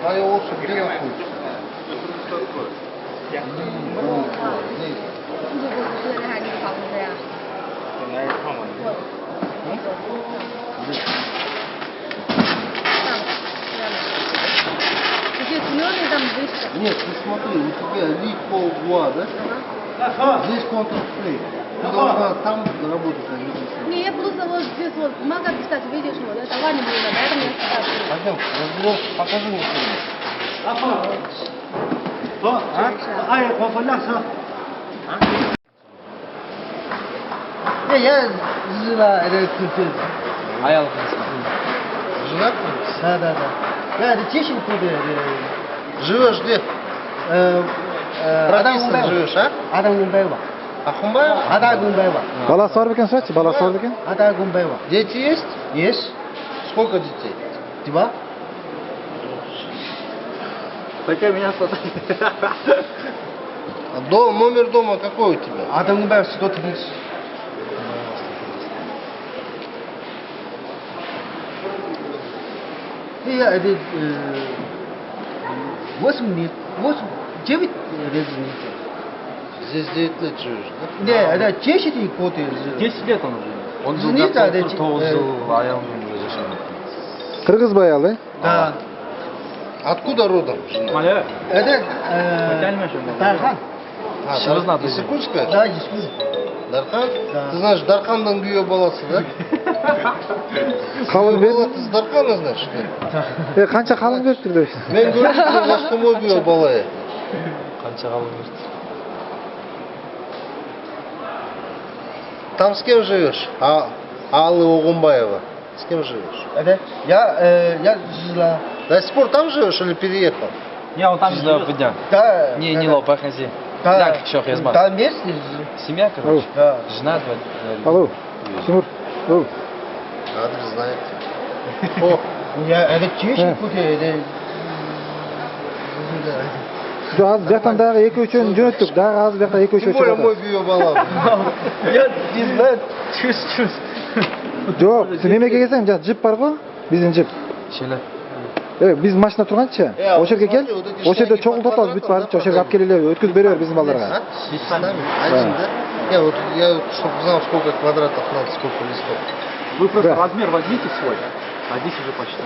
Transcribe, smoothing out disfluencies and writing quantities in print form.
А я лучше где находится? Нет, ты смотри, у тебя лид полгуа, да? Здесь контр-плей. Ты должна там работать, а не здесь. Не, я просто вот здесь вот могу писать, видишь, вот это Ваня мне надо, это мне ставит. Пойдем, разберемся, покажи мне что-нибудь. Я жила, это купил. Аял Жена? Да. Я это чешин купил. Живешь где? Прописан живешь, а? Адам Гумбаева. Ахумбаева? Ада Гумбаева. Balasi var ekan so'rachi, balasi var ekan? Ада Гумбаева. Дети есть? Есть? Сколько детей? Два? Такая меня Номер дома какой у тебя? Адам Гумбаева 130. Я это 8 лет, 9 лет. Здесь 9 лет живешь, да? Не, это 10 год. 10 лет он уже. Он жил Нет, как да, то 9 жил, аялмен уже жашан. Qirg'iz ayol, Да. Откуда родом жена? Маля. Это Тальмашин. Тархан. А, Шырызнат из Иркутска? Да, Искуз. Дархан? Да. Ты знаешь, Дархандан күйеу баласы, да? Qalin Бала, berdi. ты с Дархана знаешь, что ли? Qancha qalin beribdir deysiz? Мен көрдім, Ястомой күйеу балайы. Қанша қалың берді. Там с кем живешь? Аллы Огумбаева. С кем живешь? Это я жила. До сих пор там живешь или переехал? Не, он там живет. Да. Не лопай хази. Да. Так, чё, я знаю. Да, вместе. Семья, короче. Да. Жена, Alo. Timur. Alo. Адрес знает. О, Я это чешин купил. Это Juda hozir bu yoqdan dag'i 2-3 jo'natdik. Dag'i hozir bu yoqda 2-3 тем более мой күйеу балам. Я не знаю. Чус. Yo'q, siz nimaga kelsang, jip bor-ku, bizning jip. Şöyle. Biz mashina turgancha, o'sha yerga kel. O'sha yerda cho'g'il totamiz, bitib o'sha yerga olib kelinglar, o'tkazib beraver bizim ballarga. С нами? Один, да? Я чтобы знал, сколько квадратов надо, сколько листов. Вы просто размер возьмите свой, а здесь уже почти.